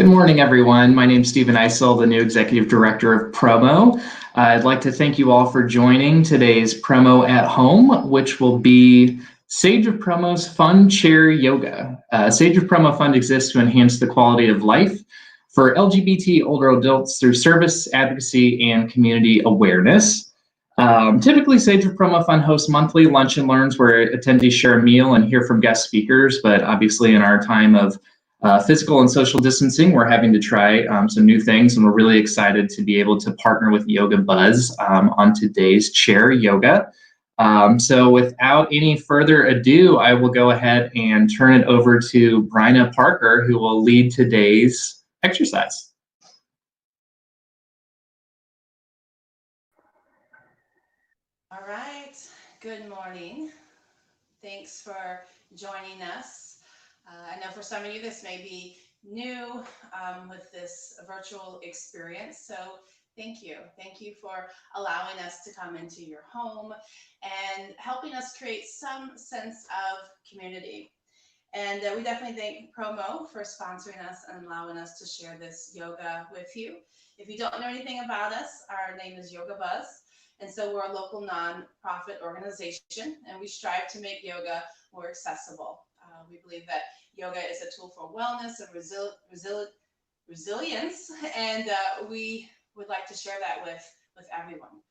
Good morning, everyone. My name is Stephen Eisel, the new Executive Director of Promo. I'd like to thank you all for joining today's Promo at Home, which will be Sage of Promo's Fun Chair Yoga. Sage of Promo Fund exists to enhance the quality of life for LGBT older adults through service, advocacy, and community awareness. Typically, Sage of Promo Fund hosts monthly lunch and learns where attendees share a meal and hear from guest speakers, but obviously in our time of physical and social distancing, we're having to try some new things, and we're really excited to be able to partner with Yoga Buzz on today's chair yoga. So without any further ado, I will go ahead and turn it over to Bryna Parker, who will lead today's exercise. All right, good morning. Thanks for joining us. I know for some of you this may be new with this virtual experience, so thank you. Thank you for allowing us to come into your home and helping us create some sense of community. And we definitely thank Promo for sponsoring us and allowing us to share this yoga with you. If you don't know anything about us, our name is Yoga Buzz. And so we're a local nonprofit organization, and we strive to make yoga more accessible. We believe that yoga is a tool for wellness and resilience, and we would like to share that with everyone.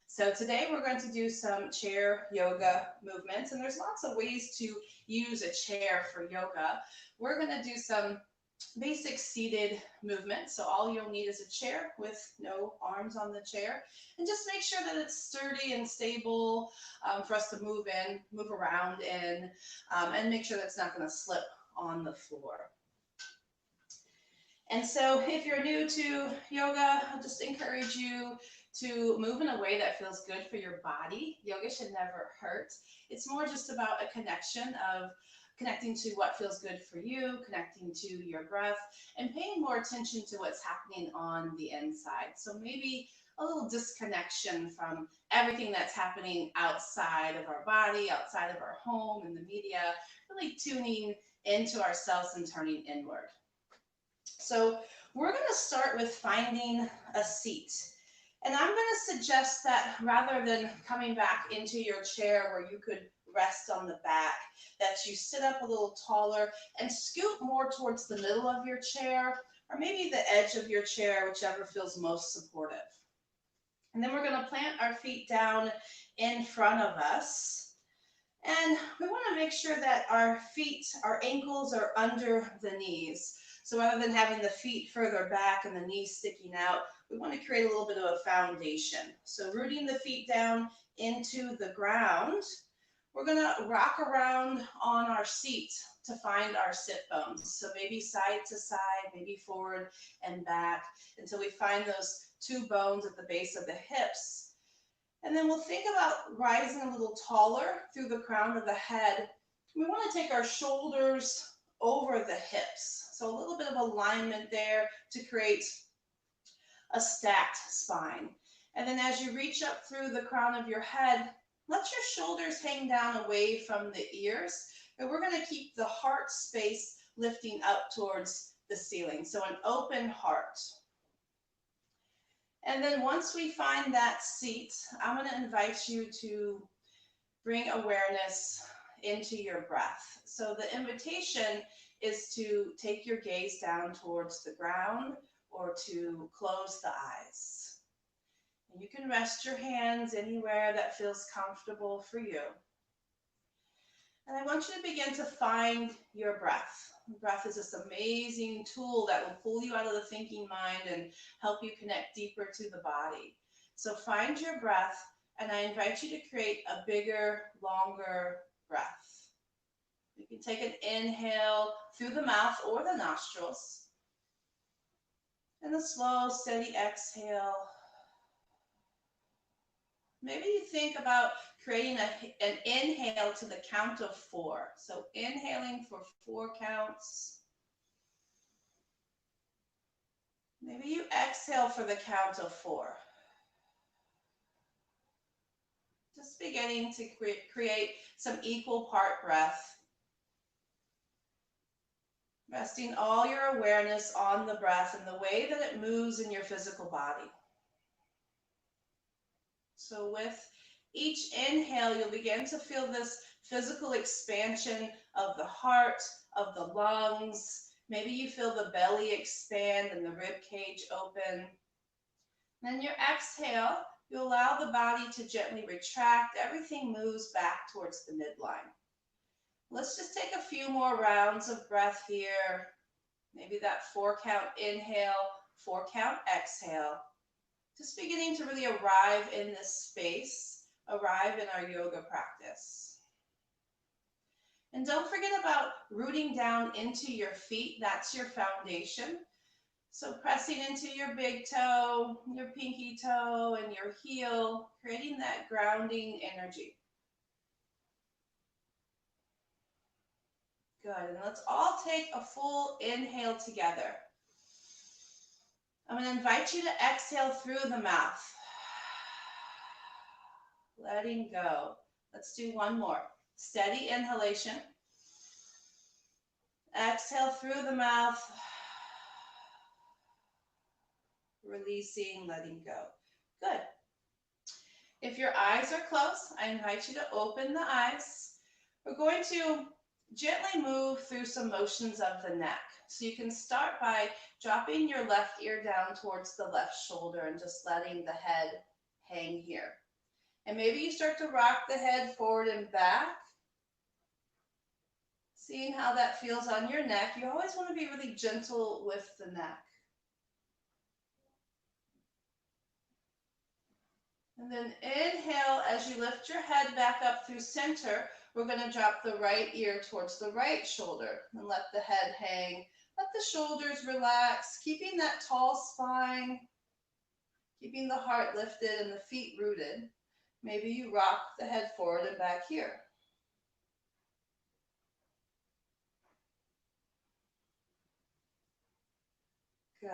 So today we're going to do some chair yoga movements, and there's lots of ways to use a chair for yoga. We're going to do some basic seated movement. So all you'll need is a chair with no arms on the chair, and just make sure that it's sturdy and stable for us to move around in, and make sure that's not going to slip on the floor. And so if you're new to yoga, I'll just encourage you to move in a way that feels good for your body. Yoga should never hurt. It's more just about a connection of connecting to what feels good for you, connecting to your breath, and paying more attention to what's happening on the inside. So maybe a little disconnection from everything that's happening outside of our body, outside of our home, and the media, really tuning into ourselves and turning inward. So we're going to start with finding a seat. And I'm going to suggest that rather than coming back into your chair where you could rest on the back, that you sit up a little taller and scoot more towards the middle of your chair, or maybe the edge of your chair, whichever feels most supportive. And then we're going to plant our feet down in front of us. And we want to make sure that our feet, our ankles are under the knees. So rather than having the feet further back and the knees sticking out, we want to create a little bit of a foundation. So rooting the feet down into the ground, we're going to rock around on our seat to find our sit bones. So maybe side to side, maybe forward and back, until we find those two bones at the base of the hips. And then we'll think about rising a little taller through the crown of the head. We want to take our shoulders over the hips. So a little bit of alignment there to create a stacked spine. And then as you reach up through the crown of your head, let your shoulders hang down away from the ears. And we're going to keep the heart space lifting up towards the ceiling. So an open heart. And then once we find that seat, I'm going to invite you to bring awareness into your breath. So the invitation is to take your gaze down towards the ground or to close the eyes. And you can rest your hands anywhere that feels comfortable for you. And I want you to begin to find your breath. Breath is this amazing tool that will pull you out of the thinking mind and help you connect deeper to the body. So find your breath, and I invite you to create a bigger, longer breath. You can take an inhale through the mouth or the nostrils, and a slow, steady exhale. Maybe you think about creating an inhale to the count of 4. So inhaling for 4 counts. Maybe you exhale for the count of 4. Just beginning to create some equal part breath. Resting all your awareness on the breath and the way that it moves in your physical body. So with each inhale, you'll begin to feel this physical expansion of the heart, of the lungs. Maybe you feel the belly expand and the rib cage open. Then your exhale, you allow the body to gently retract. Everything moves back towards the midline. Let's just take a few more rounds of breath here. Maybe that 4-count inhale, 4-count exhale. Just beginning to really arrive in this space, arrive in our yoga practice. And don't forget about rooting down into your feet. That's your foundation. So pressing into your big toe, your pinky toe, and your heel, creating that grounding energy. Good, and let's all take a full inhale together. I'm going to invite you to exhale through the mouth. Letting go. Let's do one more. Steady inhalation. Exhale through the mouth. Releasing, letting go. Good. If your eyes are closed, I invite you to open the eyes. We're going to gently move through some motions of the neck. So you can start by dropping your left ear down towards the left shoulder and just letting the head hang here. And maybe you start to rock the head forward and back. Seeing how that feels on your neck. You always want to be really gentle with the neck. And then inhale as you lift your head back up through center. We're going to drop the right ear towards the right shoulder and let the head hang. Let the shoulders relax, keeping that tall spine, keeping the heart lifted and the feet rooted. Maybe you rock the head forward and back here. Good.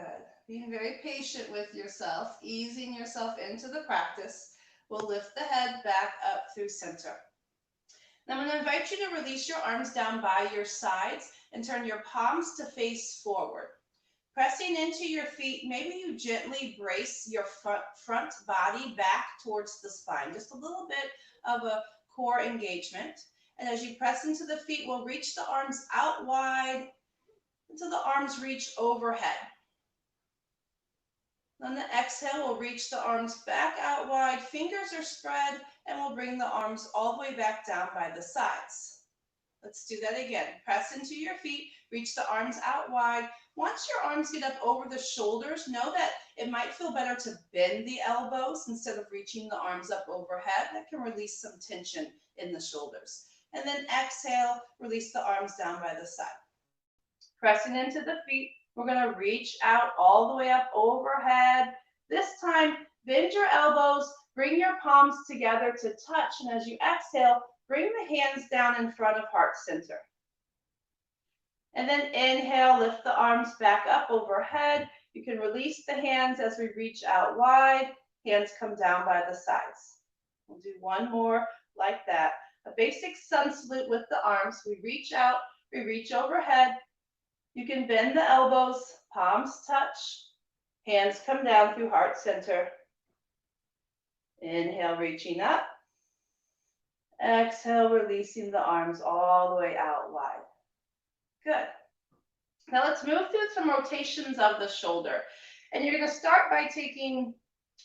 Being very patient with yourself, easing yourself into the practice. We'll lift the head back up through center. Now I'm going to invite you to release your arms down by your sides and turn your palms to face forward. Pressing into your feet, maybe you gently brace your front body back towards the spine. Just a little bit of a core engagement. And as you press into the feet, we'll reach the arms out wide until the arms reach overhead. On the exhale, we'll reach the arms back out wide, fingers are spread, and we'll bring the arms all the way back down by the sides. Let's do that again. Press into your feet, reach the arms out wide. Once your arms get up over the shoulders, know that it might feel better to bend the elbows instead of reaching the arms up overhead. That can release some tension in the shoulders. And then exhale, release the arms down by the side. Pressing into the feet. We're going to reach out all the way up overhead. This time, bend your elbows, bring your palms together to touch, and as you exhale, bring the hands down in front of heart center. And then inhale, lift the arms back up overhead. You can release the hands as we reach out wide. Hands come down by the sides. We'll do one more like that. A basic sun salute with the arms. We reach out, we reach overhead. You can bend the elbows, palms touch, hands come down through heart center. Inhale, reaching up. Exhale, releasing the arms all the way out wide. Good. Now let's move through some rotations of the shoulder. And you're going to start by taking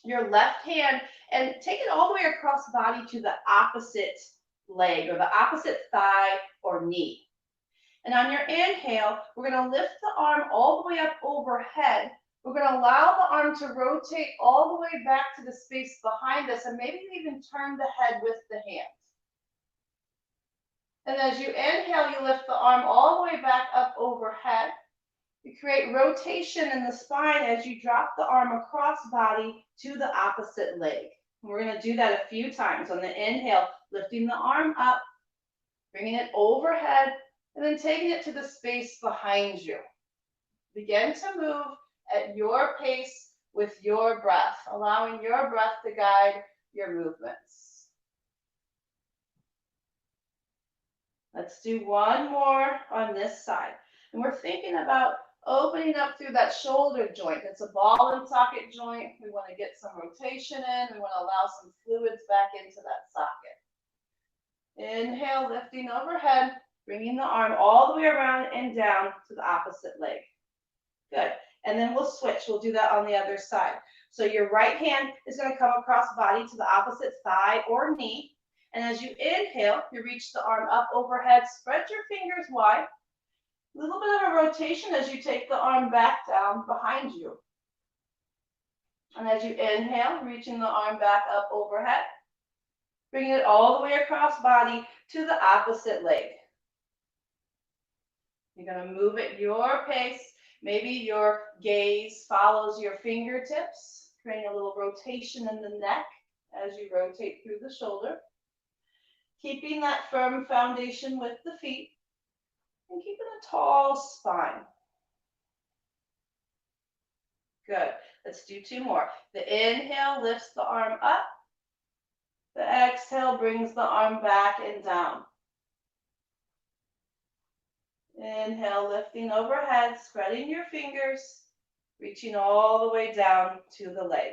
your left hand and take it all the way across the body to the opposite leg or the opposite thigh or knee. And on your inhale, we're going to lift the arm all the way up overhead. We're going to allow the arm to rotate all the way back to the space behind us, and maybe even turn the head with the hands. And as you inhale, you lift the arm all the way back up overhead. You create rotation in the spine as you drop the arm across body to the opposite leg. And we're going to do that a few times. On the inhale, lifting the arm up, bringing it overhead, and then taking it to the space behind you. Begin to move at your pace with your breath, allowing your breath to guide your movements. Let's do one more on this side. And we're thinking about opening up through that shoulder joint. It's a ball and socket joint. We want to get some rotation in. We want to allow some fluids back into that socket. Inhale, lifting overhead, bringing the arm all the way around and down to the opposite leg. Good. And then we'll switch. We'll do that on the other side. So your right hand is going to come across body to the opposite thigh or knee. And as you inhale, you reach the arm up overhead. Spread your fingers wide. A little bit of a rotation as you take the arm back down behind you. And as you inhale, reaching the arm back up overhead. Bring it all the way across body to the opposite leg. You're going to move at your pace. Maybe your gaze follows your fingertips, creating a little rotation in the neck as you rotate through the shoulder. Keeping that firm foundation with the feet and keeping a tall spine. Good. Let's do two more. The inhale lifts the arm up. The exhale brings the arm back and down. Inhale, lifting overhead, spreading your fingers, reaching all the way down to the leg.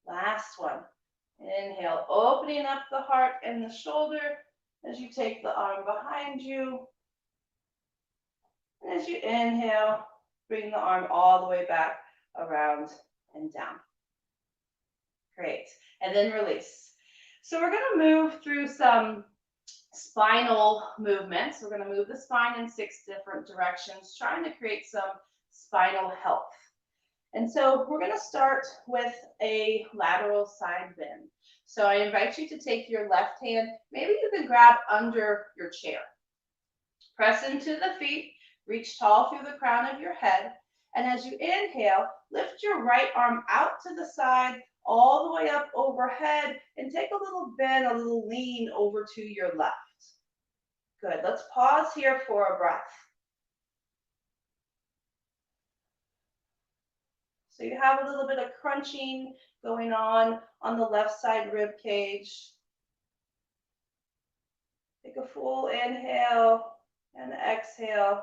Last one. Inhale, opening up the heart and the shoulder as you take the arm behind you. And as you inhale, bring the arm all the way back, around, and down. Great. And then release. So we're going to move through some spinal movements. We're going to move the spine in 6 different directions, trying to create some spinal health. And so we're going to start with a lateral side bend. So I invite you to take your left hand, maybe you can grab under your chair. Press into the feet, reach tall through the crown of your head. And as you inhale, lift your right arm out to the side, all the way up overhead, and take a little bend, a little lean over to your left. Good. Let's pause here for a breath. So you have a little bit of crunching going on the left side rib cage. Take a full inhale and exhale.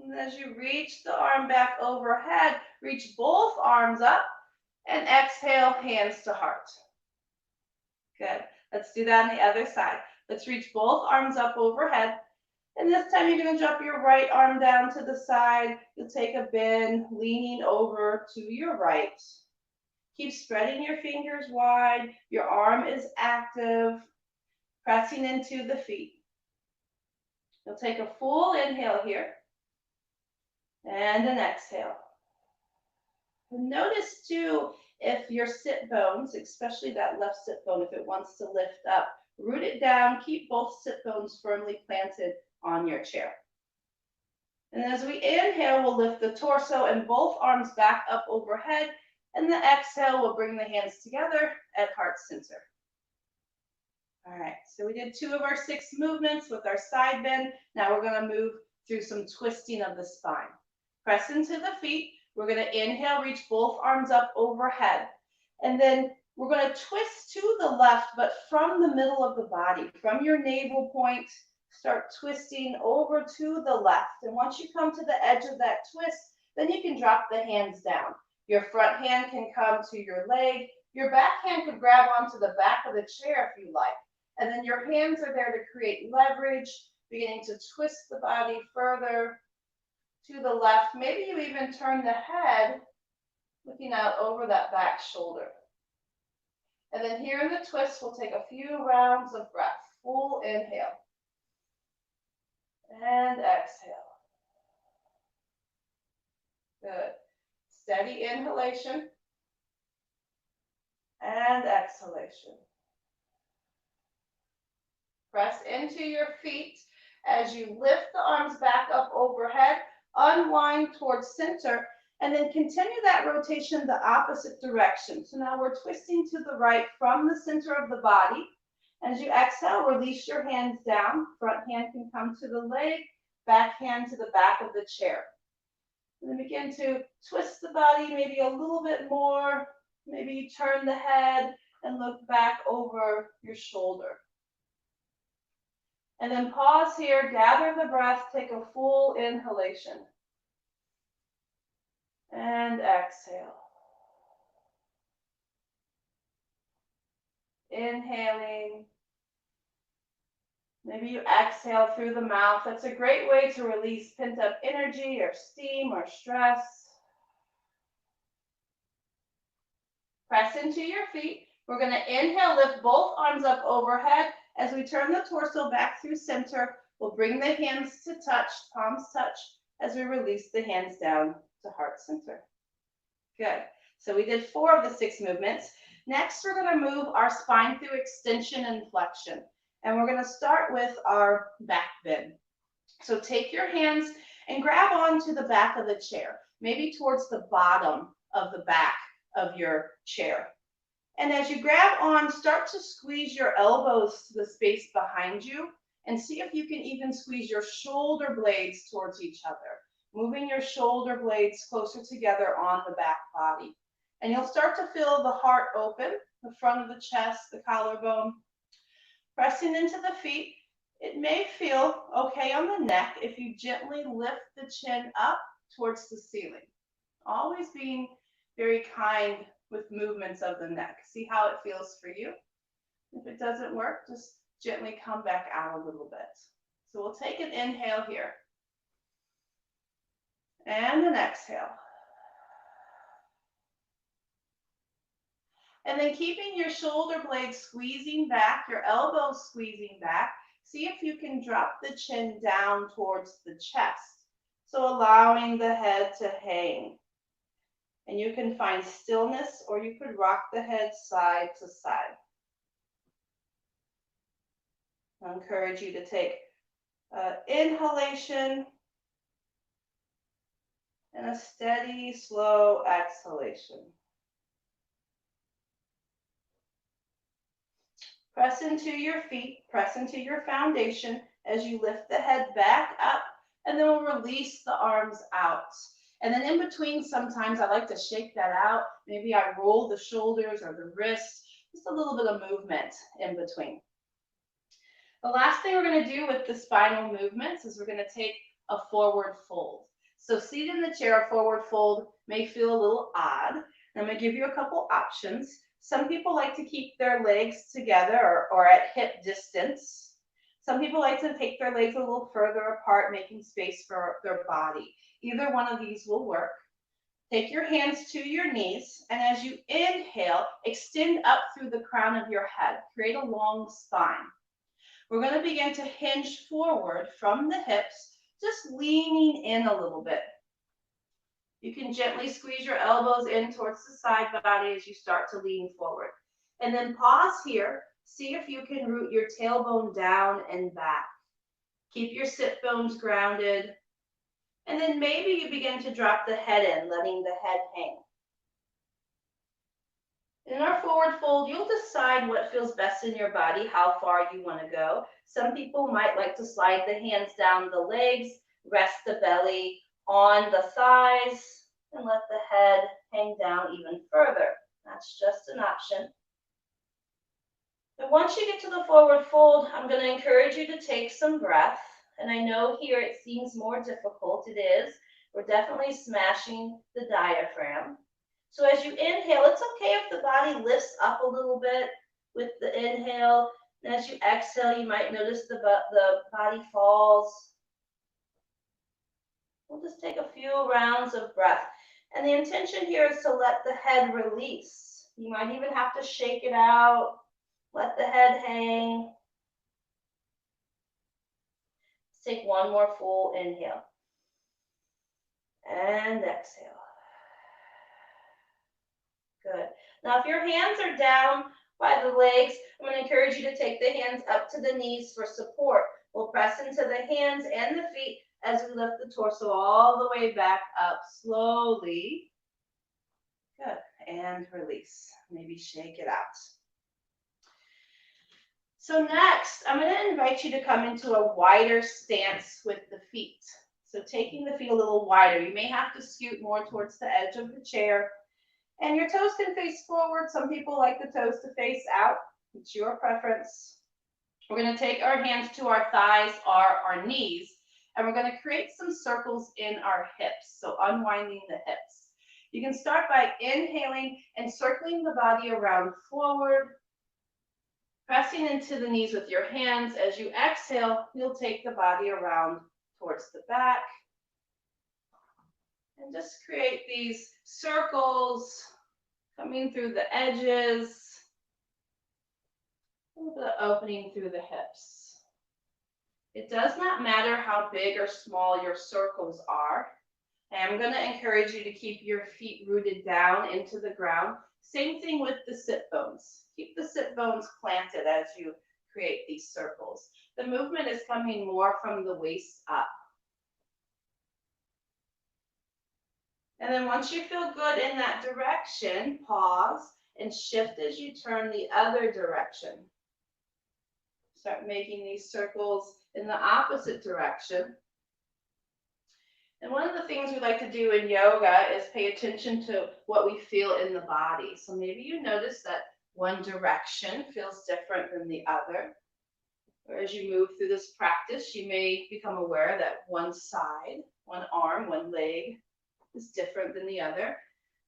And as you reach the arm back overhead, reach both arms up and exhale, hands to heart. Good. Let's do that on the other side. Let's reach both arms up overhead. And this time you're going to drop your right arm down to the side. You'll take a bend, leaning over to your right. Keep spreading your fingers wide. Your arm is active, pressing into the feet. You'll take a full inhale here and an exhale. And notice too, if your sit bones, especially that left sit bone, if it wants to lift up, root it down, keep both sit bones firmly planted on your chair. And as we inhale, we'll lift the torso and both arms back up overhead, and the exhale will bring the hands together at heart center. All right, so we did 2 of our 6 movements with our side bend. Now we're going to move through some twisting of the spine. Press into the feet. We're going to inhale, reach both arms up overhead. And then we're going to twist to the left, but from the middle of the body, from your navel point, start twisting over to the left. And once you come to the edge of that twist, then you can drop the hands down. Your front hand can come to your leg. Your back hand could grab onto the back of the chair if you like. And then your hands are there to create leverage, beginning to twist the body further to the left. Maybe you even turn the head, looking out over that back shoulder. And then here in the twist, we'll take a few rounds of breath. Full inhale. And exhale. Good. Steady inhalation. And exhalation. Press into your feet as you lift the arms back up overhead, unwind towards center, and then continue that rotation the opposite direction. So now we're twisting to the right from the center of the body. As you exhale, release your hands down. Front hand can come to the leg, back hand to the back of the chair. And then begin to twist the body maybe a little bit more. Maybe you turn the head and look back over your shoulder. And then pause here, gather the breath, take a full inhalation. And exhale. Inhaling. Maybe you exhale through the mouth. That's a great way to release pent-up energy or steam or stress. Press into your feet. We're going to inhale, lift both arms up overhead. As we turn the torso back through center, we'll bring the hands to touch, palms touch, as we release the hands down to heart center. Good. So we did 4 of the 6 movements. Next, we're going to move our spine through extension and flexion. And we're going to start with our back bend. So take your hands and grab onto the back of the chair, maybe towards the bottom of the back of your chair. And as you grab on, start to squeeze your elbows to the space behind you and see if you can even squeeze your shoulder blades towards each other, moving your shoulder blades closer together on the back body. And you'll start to feel the heart open, the front of the chest, the collarbone. Pressing into the feet, it may feel okay on the neck if you gently lift the chin up towards the ceiling. Always being very kind with movements of the neck. See how it feels for you. If it doesn't work, just gently come back out a little bit. So we'll take an inhale here. And an exhale. And then keeping your shoulder blades squeezing back, your elbows squeezing back, see if you can drop the chin down towards the chest. So allowing the head to hang. And you can find stillness, or you could rock the head side to side. I encourage you to take inhalation and a steady, slow exhalation. Press into your feet, press into your foundation as you lift the head back up, and then we'll release the arms out. And then in between, sometimes I like to shake that out. Maybe I roll the shoulders or the wrists, just a little bit of movement in between. The last thing we're going to do with the spinal movements is we're going to take a forward fold. So seated in the chair, a forward fold may feel a little odd. I'm going to give you a couple options. Some people like to keep their legs together or at hip distance. Some people like to take their legs a little further apart, making space for their body. Either one of these will work. Take your hands to your knees, and as you inhale, extend up through the crown of your head. Create a long spine. We're going to begin to hinge forward from the hips, just leaning in a little bit. You can gently squeeze your elbows in towards the side body as you start to lean forward. And then pause here. See if you can root your tailbone down and back. Keep your sit bones grounded. And then maybe you begin to drop the head in, letting the head hang. In our forward fold, you'll decide what feels best in your body, how far you want to go. Some people might like to slide the hands down the legs, rest the belly on the thighs, and let the head hang down even further. That's just an option. But once you get to the forward fold, I'm going to encourage you to take some breath. And I know here it seems more difficult. It is. We're definitely smashing the diaphragm. So as you inhale, it's okay if the body lifts up a little bit with the inhale. And as you exhale, you might notice the body falls. We'll just take a few rounds of breath. And the intention here is to let the head release. You might even have to shake it out. Let the head hang. Let's take one more full inhale. And exhale. Good. Now, if your hands are down by the legs, I'm going to encourage you to take the hands up to the knees for support. We'll press into the hands and the feet as we lift the torso all the way back up slowly. Good. And release. Maybe shake it out. So next, I'm going to invite you to come into a wider stance with the feet. So taking the feet a little wider. You may have to scoot more towards the edge of the chair. And your toes can face forward. Some people like the toes to face out. It's your preference. We're going to take our hands to our thighs or our knees, and we're going to create some circles in our hips, so unwinding the hips. You can start by inhaling and circling the body around forward, pressing into the knees with your hands. As you exhale, you'll take the body around towards the back. And just create these circles coming through the edges. A little bit of opening through the hips. It does not matter how big or small your circles are. I'm going to encourage you to keep your feet rooted down into the ground. Same thing with the sit bones. Keep the sit bones planted as you create these circles. The movement is coming more from the waist up. And then once you feel good in that direction, pause and shift as you turn the other direction. Start making these circles in the opposite direction. And one of the things we like to do in yoga is pay attention to what we feel in the body. So maybe you notice that one direction feels different than the other. Or as you move through this practice, you may become aware that one side, one arm, one leg is different than the other.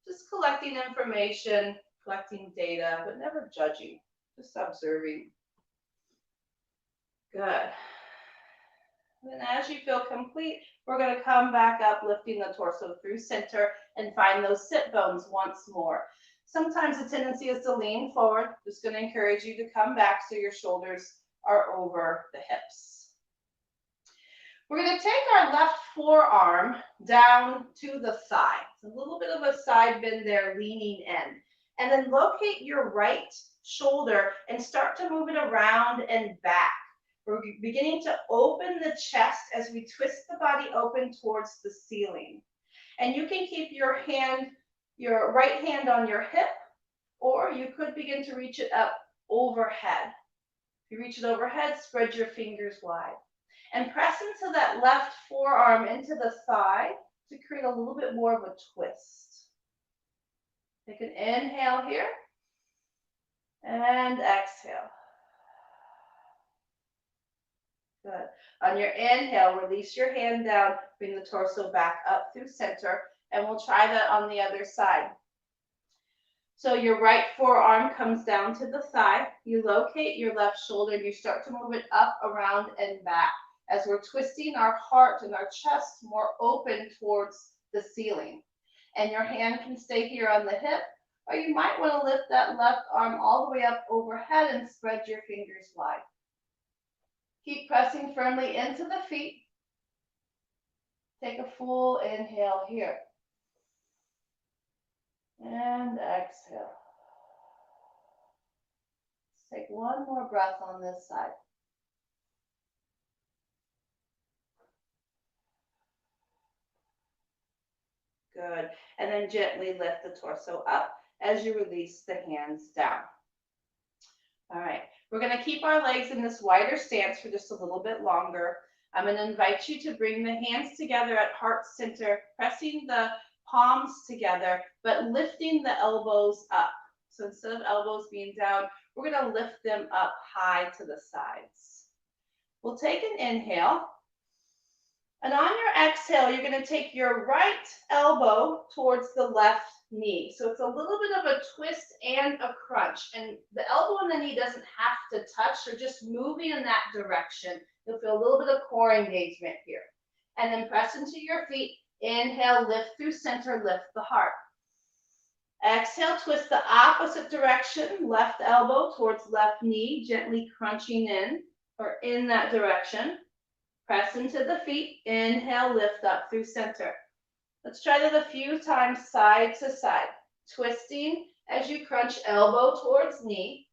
Just collecting information, collecting data, but never judging, just observing. Good. And then as you feel complete, we're going to come back up, lifting the torso through center and find those sit bones once more. Sometimes the tendency is to lean forward. Just going to encourage you to come back so your shoulders are over the hips. We're going to take our left forearm down to the thigh. It's a little bit of a side bend there, leaning in. And then locate your right shoulder and start to move it around and back. We're beginning to open the chest as we twist the body open towards the ceiling. And you can keep your right hand on your hip, or you could begin to reach it up overhead. If you reach it overhead, spread your fingers wide. And press into that left forearm into the thigh to create a little bit more of a twist. Take an inhale here, and exhale. Good. On your inhale, release your hand down, bring the torso back up through center, and we'll try that on the other side. So your right forearm comes down to the thigh. You locate your left shoulder, and you start to move it up, around, and back as we're twisting our heart and our chest more open towards the ceiling. And your hand can stay here on the hip, or you might want to lift that left arm all the way up overhead and spread your fingers wide. Keep pressing firmly into the feet. Take a full inhale here. And exhale. Let's take one more breath on this side. Good. And then gently lift the torso up as you release the hands down. All right. We're going to keep our legs in this wider stance for just a little bit longer. I'm going to invite you to bring the hands together at heart center, pressing the palms together, but lifting the elbows up. So instead of elbows being down, we're going to lift them up high to the sides. We'll take an inhale. And on your exhale, you're going to take your right elbow towards the left knee. So it's a little bit of a twist and a crunch. And the elbow and the knee doesn't have to touch. So just moving in that direction. You'll feel a little bit of core engagement here. And then press into your feet. Inhale, lift through center, lift the heart. Exhale, twist the opposite direction. Left elbow towards left knee, gently crunching in or in that direction. Press into the feet. Inhale, lift up through center. Let's try that a few times side to side. Twisting as you crunch elbow towards knee.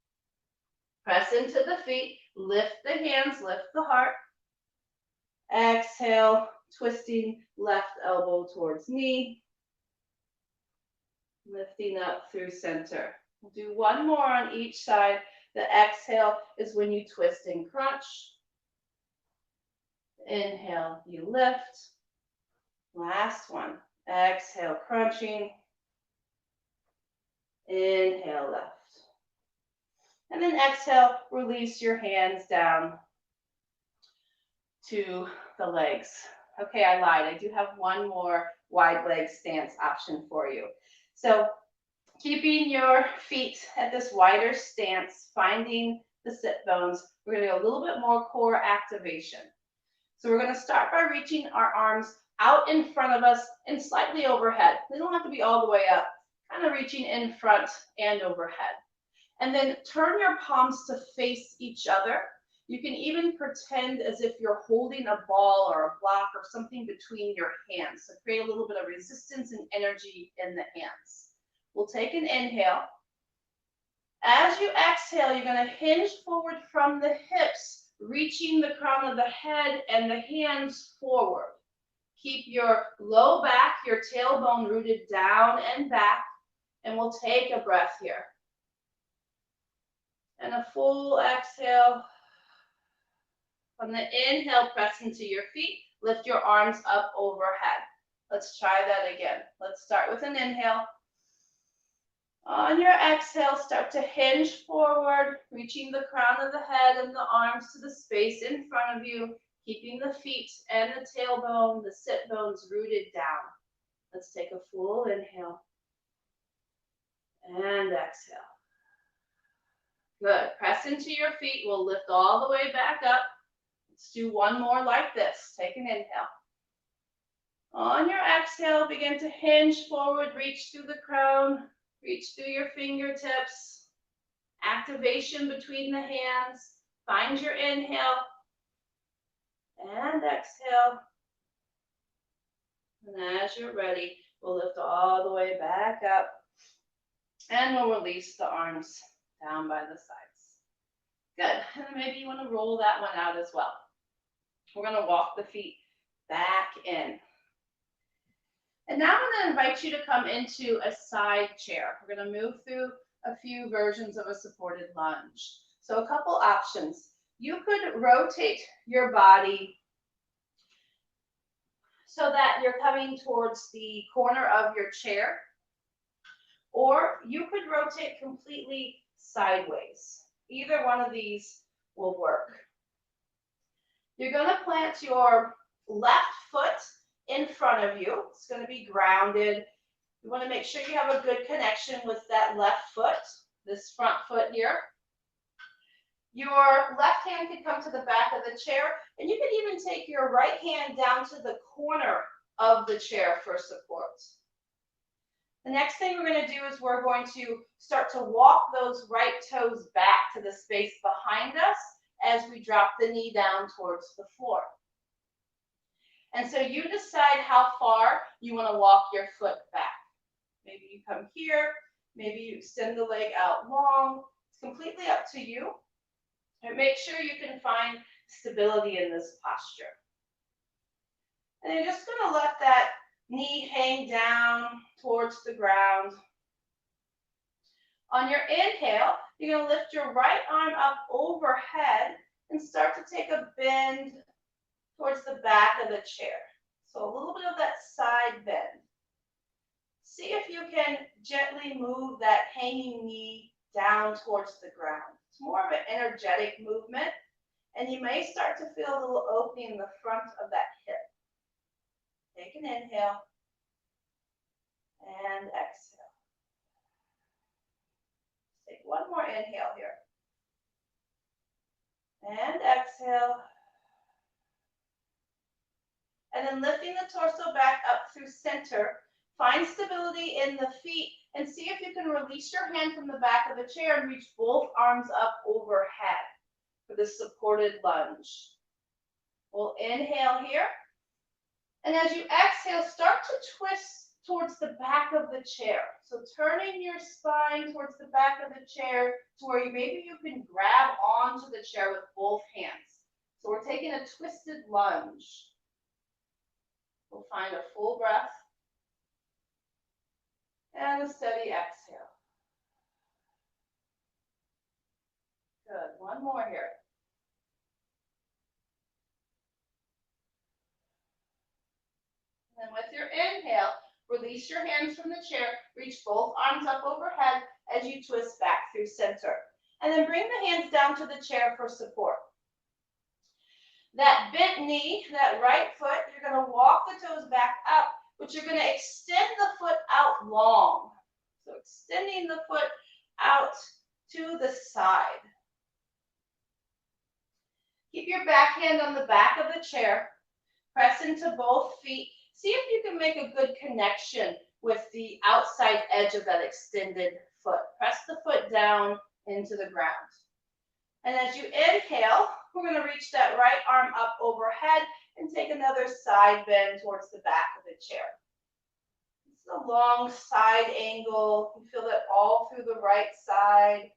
Press into the feet. Lift the hands, lift the heart. Exhale, twisting left elbow towards knee. Lifting up through center. We'll do one more on each side. The exhale is when you twist and crunch. Inhale, you lift. Last one. Exhale, crunching. Inhale, lift. And then exhale, release your hands down to the legs. Okay, I lied. I do have one more wide leg stance option for you. So keeping your feet at this wider stance, finding the sit bones, we're going to go a little bit more core activation. So we're going to start by reaching our arms out in front of us and slightly overhead. They don't have to be all the way up, kind of reaching in front and overhead. And then turn your palms to face each other. You can even pretend as if you're holding a ball or a block or something between your hands. So create a little bit of resistance and energy in the hands. We'll take an inhale. As you exhale, you're going to hinge forward from the hips, reaching the crown of the head and the hands forward. Keep your low back, your tailbone rooted down and back, and we'll take a breath here. And a full exhale. On the inhale, press into your feet, lift your arms up overhead. Let's try that again. Let's start with an inhale. On your exhale, start to hinge forward, reaching the crown of the head and the arms to the space in front of you, keeping the feet and the tailbone, the sit bones rooted down. Let's take a full inhale and exhale. Good. Press into your feet. We'll lift all the way back up. Let's do one more like this. Take an inhale. On your exhale, begin to hinge forward, reach through the crown, reach through your fingertips. Activation between the hands. Find your inhale and exhale. And as you're ready, we'll lift all the way back up and we'll release the arms down by the sides. Good. And then maybe you want to roll that one out as well. We're going to walk the feet back in. And now I'm going to invite you to come into a side chair. We're going to move through a few versions of a supported lunge. So a couple options. You could rotate your body so that you're coming towards the corner of your chair, or you could rotate completely sideways. Either one of these will work. You're going to plant your left foot in front of you. It's going to be grounded. You want to make sure you have a good connection with that left foot, this front foot here. Your left hand can come to the back of the chair, and you can even take your right hand down to the corner of the chair for support. The next thing we're going to do is we're going to start to walk those right toes back to the space behind us as we drop the knee down towards the floor. And so you decide how far you want to walk your foot back. Maybe you come here, maybe you extend the leg out long. It's completely up to you. And make sure you can find stability in this posture. And you're just going to let that knee hang down towards the ground. On your inhale, you're going to lift your right arm up overhead and start to take a bend towards the back of the chair. So a little bit of that side bend. See if you can gently move that hanging knee down towards the ground. It's more of an energetic movement, and you may start to feel a little opening in the front of that hip. Take an inhale and exhale. Take one more inhale here. And exhale. And then lifting the torso back up through center. Find stability in the feet and see if you can release your hand from the back of the chair and reach both arms up overhead for this supported lunge. We'll inhale here. And as you exhale, start to twist towards the back of the chair. So turning your spine towards the back of the chair to where maybe you can grab onto the chair with both hands. So we're taking a twisted lunge. We'll find a full breath. And a steady exhale. Good. One more here. And with your inhale, release your hands from the chair, reach both arms up overhead as you twist back through center. And then bring the hands down to the chair for support. That bent knee, that right foot, you're going to walk the toes back up, but you're going to extend the foot out long. So extending the foot out to the side. Keep your back hand on the back of the chair. Press into both feet. See if you can make a good connection with the outside edge of that extended foot. Press the foot down into the ground. And as you inhale, we're going to reach that right arm up overhead and take another side bend towards the back of the chair. It's a long side angle. You feel that all through the right side,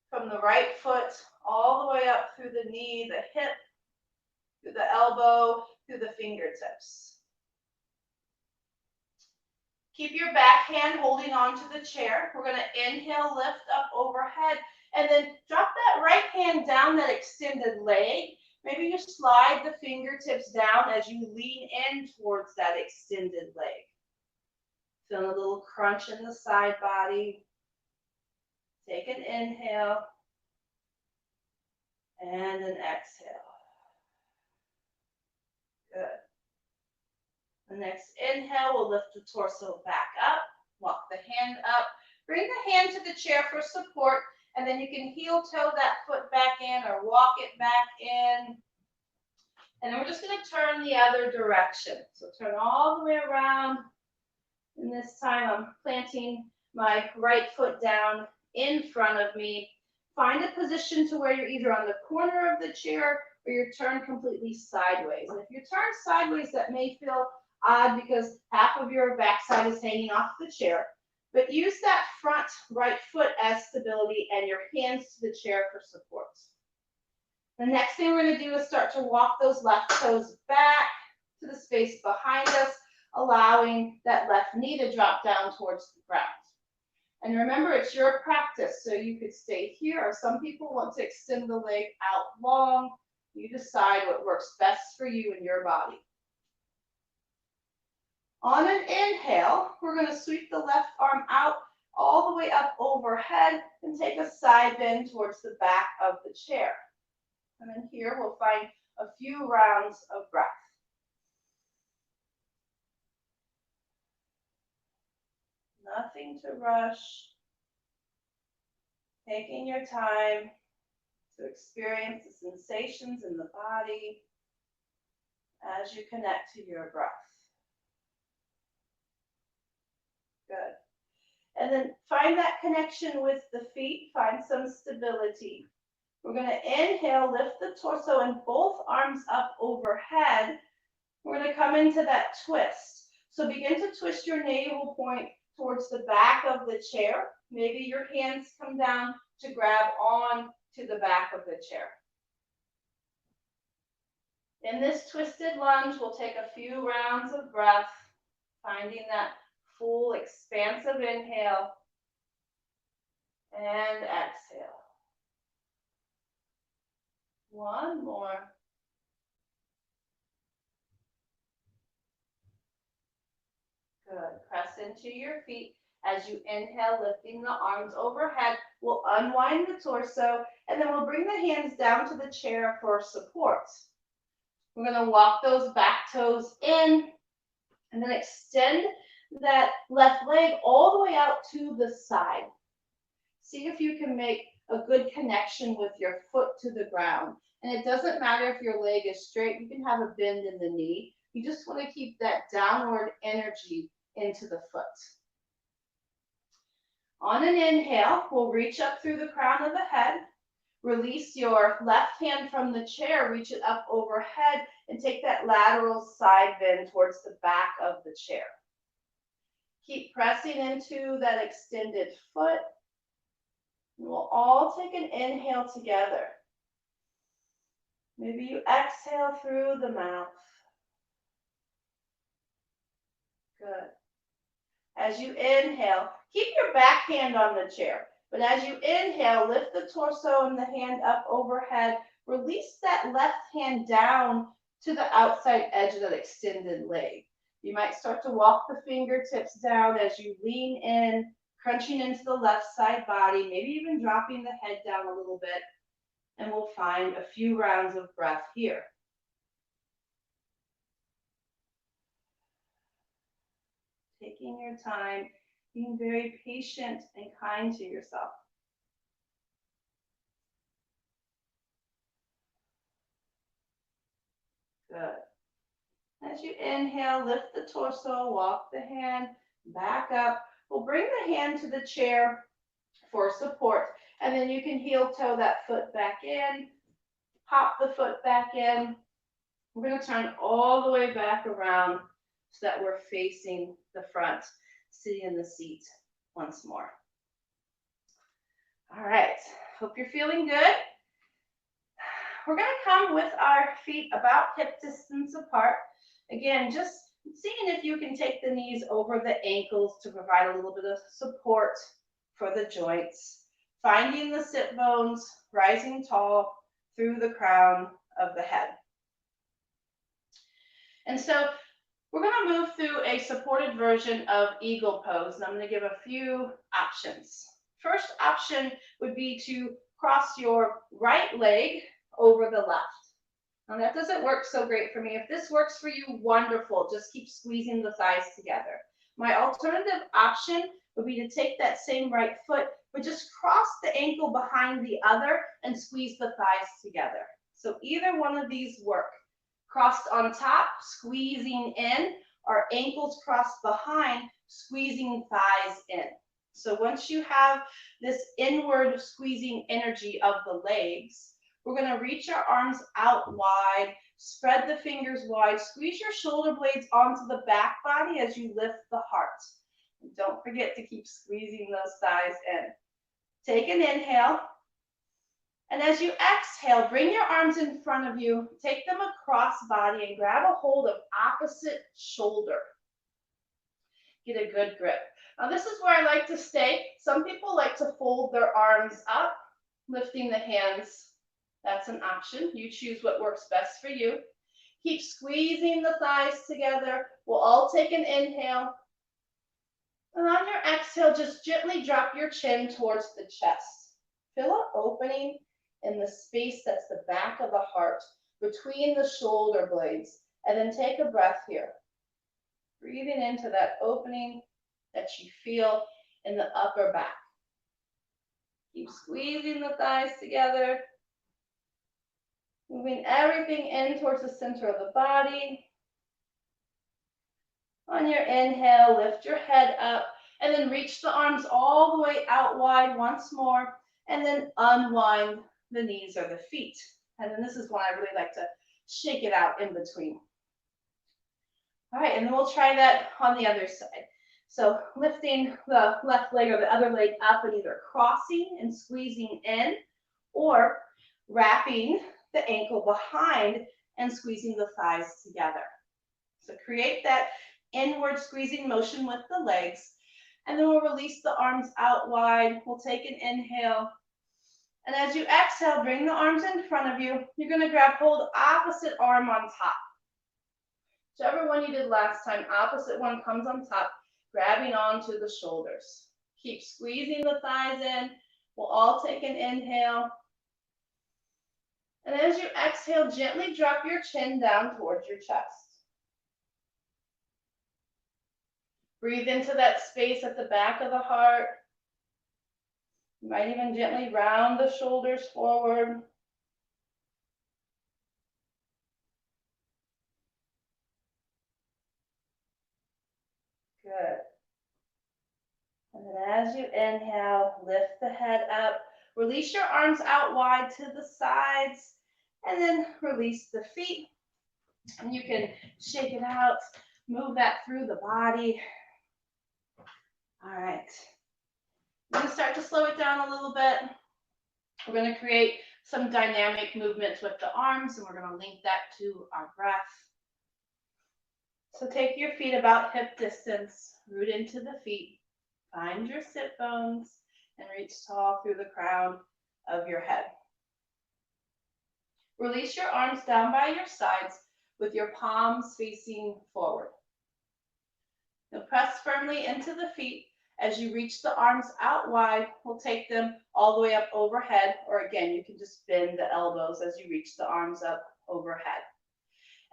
from the right foot all the way up through the knee, the hip, through the elbow, through the fingertips. Keep your back hand holding onto the chair. We're going to inhale, lift up overhead, and then drop that right hand down that extended leg. Maybe you slide the fingertips down as you lean in towards that extended leg. Feel a little crunch in the side body. Take an inhale and an exhale. Good. The next inhale, we'll lift the torso back up, walk the hand up, bring the hand to the chair for support, and then you can heel toe that foot back in or walk it back in. And then we're just going to turn the other direction. So turn all the way around. And this time I'm planting my right foot down in front of me. Find a position to where you're either on the corner of the chair or you're turned completely sideways. And if you're turned sideways, that may feel odd because half of your backside is hanging off the chair. But use that front right foot as stability and your hands to the chair for support. The next thing we're going to do is start to walk those left toes back to the space behind us, allowing that left knee to drop down towards the ground. And remember, it's your practice, so you could stay here, or some people want to extend the leg out long. You decide what works best for you and your body. On an inhale, we're going to sweep the left arm out all the way up overhead and take a side bend towards the back of the chair. And then here we'll find a few rounds of breath. Nothing to rush. Taking your time to experience the sensations in the body as you connect to your breath. Good. And then find that connection with the feet. Find some stability. We're going to inhale, lift the torso and both arms up overhead. We're going to come into that twist. So begin to twist your navel point towards the back of the chair. Maybe your hands come down to grab on to the back of the chair. In this twisted lunge, we'll take a few rounds of breath, finding that full expansive inhale and exhale. One more. Good. Press into your feet. As you inhale, lifting the arms overhead, we'll unwind the torso, and then we'll bring the hands down to the chair for support. We're going to walk those back toes in, and then extend that left leg all the way out to the side. See if you can make a good connection with your foot to the ground. And it doesn't matter if your leg is straight, you can have a bend in the knee. You just want to keep that downward energy into the foot. On an inhale, we'll reach up through the crown of the head. Release your left hand from the chair, reach it up overhead, and take that lateral side bend towards the back of the chair. Keep pressing into that extended foot. And we'll all take an inhale together. Maybe you exhale through the mouth. Good. As you inhale, keep your back hand on the chair. But as you inhale, lift the torso and the hand up overhead. Release that left hand down to the outside edge of that extended leg. You might start to walk the fingertips down as you lean in, crunching into the left side body, maybe even dropping the head down a little bit, and we'll find a few rounds of breath here. Taking your time, being very patient and kind to yourself. Good. As you inhale, lift the torso, walk the hand back up. We'll bring the hand to the chair for support, and then you can heel toe that foot back in, pop the foot back in. We're going to turn all the way back around so that we're facing the front, sitting in the seat once more. All right, hope you're feeling good. We're going to come with our feet about hip distance apart. Again, just seeing if you can take the knees over the ankles to provide a little bit of support for the joints. Finding the sit bones, rising tall through the crown of the head. And so we're going to move through a supported version of eagle pose, and I'm going to give a few options. First option would be to cross your right leg over the left. Now that doesn't work so great for me. If this works for you, wonderful. Just keep squeezing the thighs together. My alternative option would be to take that same right foot, but just cross the ankle behind the other and squeeze the thighs together. So either one of these work. Crossed on top, squeezing in, or ankles crossed behind, squeezing thighs in. So once you have this inward squeezing energy of the legs, we're going to reach our arms out wide, spread the fingers wide, squeeze your shoulder blades onto the back body as you lift the heart. And don't forget to keep squeezing those thighs in. Take an inhale. And as you exhale, bring your arms in front of you, take them across body and grab a hold of opposite shoulder. Get a good grip. Now this is where I like to stay. Some people like to fold their arms up, lifting the hands. That's an option. You choose what works best for you. Keep squeezing the thighs together. We'll all take an inhale. And on your exhale, just gently drop your chin towards the chest. Feel an opening in the space that's the back of the heart, between the shoulder blades, and then take a breath here. Breathing into that opening that you feel in the upper back. Keep squeezing the thighs together, moving everything in towards the center of the body. On your inhale, lift your head up, and then reach the arms all the way out wide once more, and then unwind the knees or the feet. And then this is one I really like to shake it out in between. All right, and then we'll try that on the other side. So lifting the left leg or the other leg up and either crossing and squeezing in, or wrapping the ankle behind and squeezing the thighs together. So create that inward squeezing motion with the legs, and then we'll release the arms out wide. We'll take an inhale. And as you exhale, bring the arms in front of you. You're going to grab hold opposite arm on top. Whichever one you did last time, opposite one comes on top, grabbing onto the shoulders. Keep squeezing the thighs in. We'll all take an inhale. And as you exhale, gently drop your chin down towards your chest. Breathe into that space at the back of the heart. You might even gently round the shoulders forward. Good. And then as you inhale, lift the head up. Release your arms out wide to the sides, and then release the feet. And you can shake it out, move that through the body. All right. We're going to start to slow it down a little bit. We're going to create some dynamic movements with the arms, and we're going to link that to our breath. So take your feet about hip distance, root into the feet, find your sit bones, and reach tall through the crown of your head. Release your arms down by your sides with your palms facing forward. Now press firmly into the feet As you reach the arms out wide, we'll take them all the way up overhead, or again, you can just bend the elbows as you reach the arms up overhead.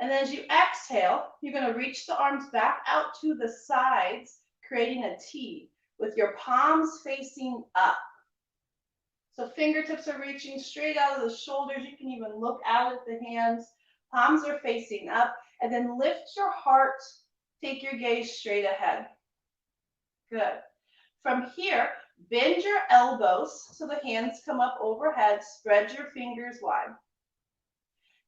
And then as you exhale, you're going to reach the arms back out to the sides, creating a T with your palms facing up. So fingertips are reaching straight out of the shoulders. You can even look out at the hands. Palms are facing up. And then lift your heart. Take your gaze straight ahead. Good. From here, bend your elbows so the hands come up overhead. Spread your fingers wide.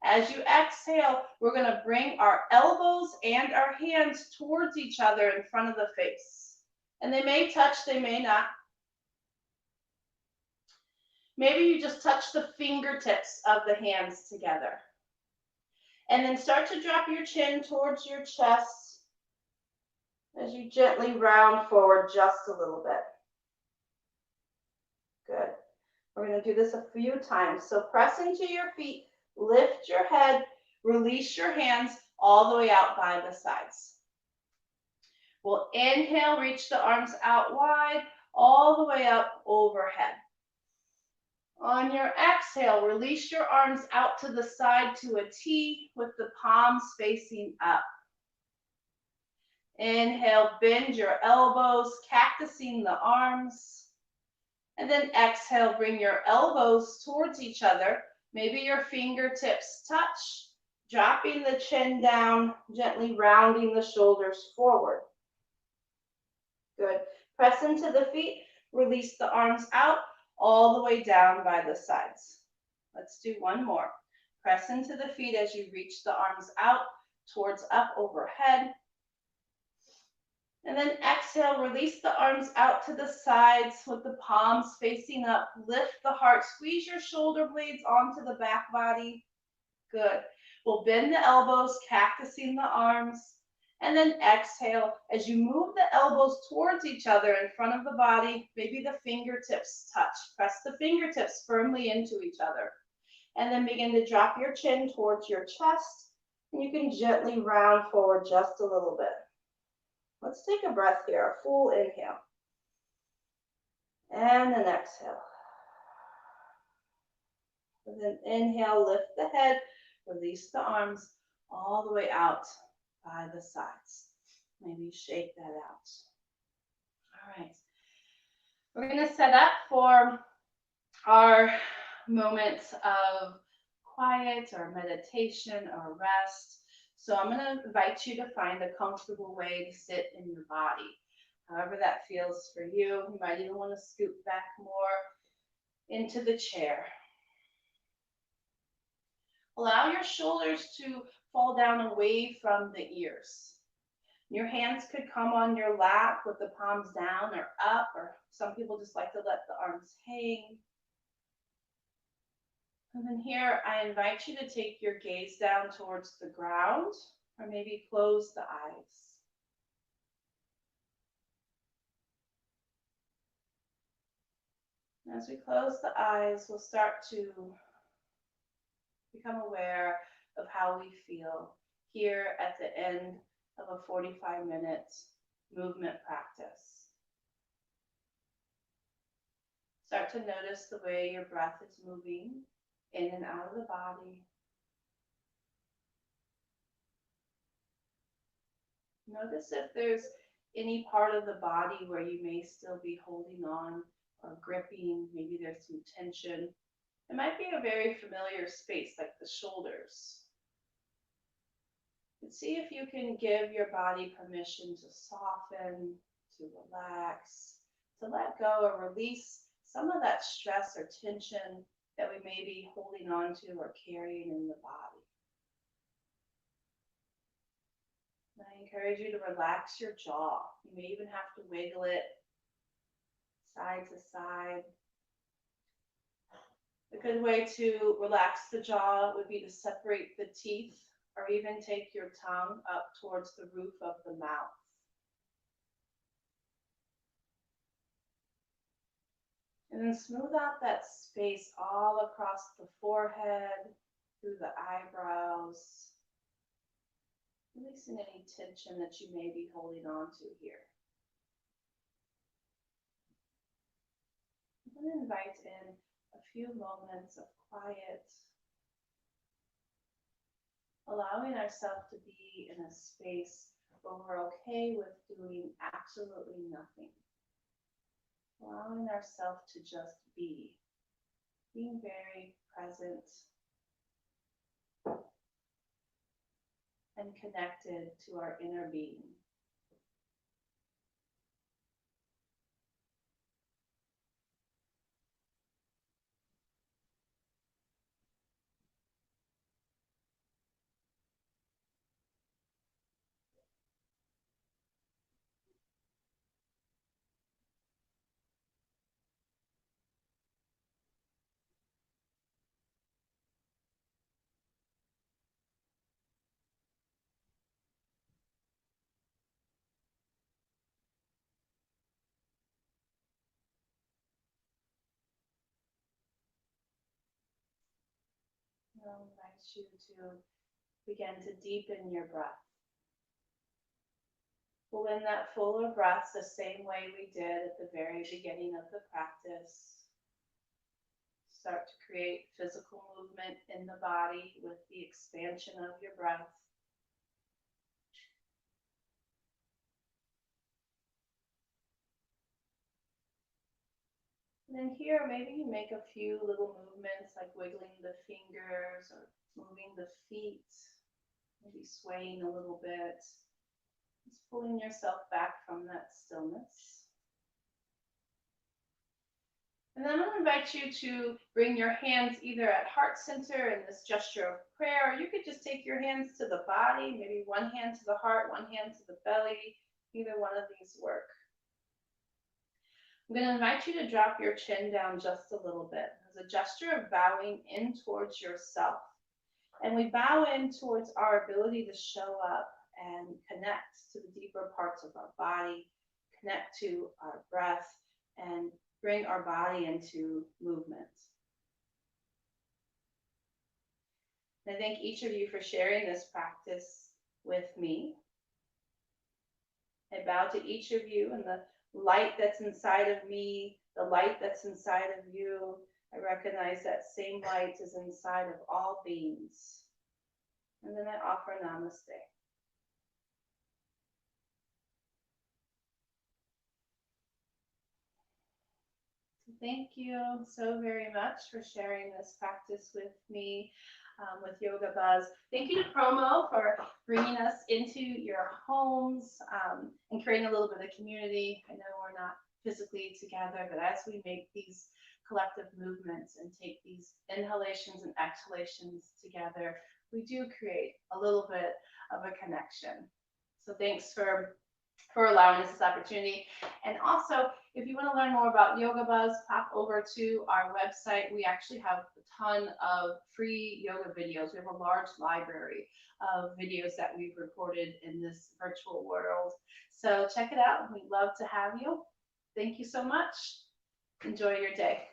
As you exhale, we're going to bring our elbows and our hands towards each other in front of the face. And they may touch, they may not. Maybe you just touch the fingertips of the hands together. And then start to drop your chin towards your chest as you gently round forward just a little bit. Good. We're going to do this a few times. So press into your feet, lift your head, release your hands all the way out by the sides. We'll inhale, reach the arms out wide, all the way up overhead. On your exhale, release your arms out to the side to a T with the palms facing up. Inhale, bend your elbows, cactusing the arms. And then exhale, bring your elbows towards each other. Maybe your fingertips touch, dropping the chin down, gently rounding the shoulders forward. Good. Press into the feet, release the arms out, all the way down by the sides. Let's do one more. Press into the feet as you reach the arms out towards up overhead. And then exhale, release the arms out to the sides with the palms facing up. Lift the heart, squeeze your shoulder blades onto the back body. Good. We'll bend the elbows, cactusing the arms. And then exhale, as you move the elbows towards each other in front of the body, maybe the fingertips touch. Press the fingertips firmly into each other. And then begin to drop your chin towards your chest. And you can gently round forward just a little bit. Let's take a breath here, a full inhale. And an exhale. And then inhale, lift the head, release the arms all the way out by the sides. Maybe shake that out. All right. We're going to set up for our moments of quiet or meditation or rest. So I'm going to invite you to find a comfortable way to sit in your body. However that feels for you. You might even want to scoot back more into the chair. Allow your shoulders to fall down away from the ears. Your hands could come on your lap with the palms down or up, or some people just like to let the arms hang. And then here, I invite you to take your gaze down towards the ground, or maybe close the eyes. As we close the eyes, we'll start to become aware of how we feel here at the end of a 45-minute movement practice. Start to notice the way your breath is moving in and out of the body. Notice if there's any part of the body where you may still be holding on or gripping. Maybe there's some tension. It might be a very familiar space like the shoulders. And see if you can give your body permission to soften, to relax, to let go or release some of that stress or tension that we may be holding on to or carrying in the body. And I encourage you to relax your jaw. You may even have to wiggle it side to side. A good way to relax the jaw would be to separate the teeth or even take your tongue up towards the roof of the mouth. And then smooth out that space all across the forehead, through the eyebrows, releasing any tension that you may be holding on to here. And invite in a few moments of quiet, allowing ourselves to be in a space where we're okay with doing absolutely nothing. Allowing ourselves to just be, being very present and connected to our inner being. I'll invite you to begin to deepen your breath. Pull in that fuller breath the same way we did at the very beginning of the practice. Start to create physical movement in the body with the expansion of your breath. And then here, maybe you make a few little movements like wiggling the fingers or moving the feet, maybe swaying a little bit. Just pulling yourself back from that stillness. And then I'm going to invite you to bring your hands either at heart center in this gesture of prayer, or you could just take your hands to the body, maybe one hand to the heart, one hand to the belly. Either one of these work. I'm going to invite you to drop your chin down just a little bit as a gesture of bowing in towards yourself. And we bow in towards our ability to show up and connect to the deeper parts of our body, connect to our breath, and bring our body into movement. And I thank each of you for sharing this practice with me. I bow to each of you and the light that's inside of me, the light that's inside of you. I recognize that same light is inside of all beings. And then I offer namaste. Thank you so very much for sharing this practice with me, with Yoga Buzz. Thank you to Promo for bringing us into your homes and creating a little bit of community. I know we're not physically together, but as we make these collective movements and take these inhalations and exhalations together, we do create a little bit of a connection. So thanks for allowing us this opportunity. And also, if you want to learn more about Yoga Buzz, pop over to our website. We actually have a ton of free yoga videos. We have a large library of videos that we've recorded in this virtual world. So check it out. We'd love to have you. Thank you so much. Enjoy your day.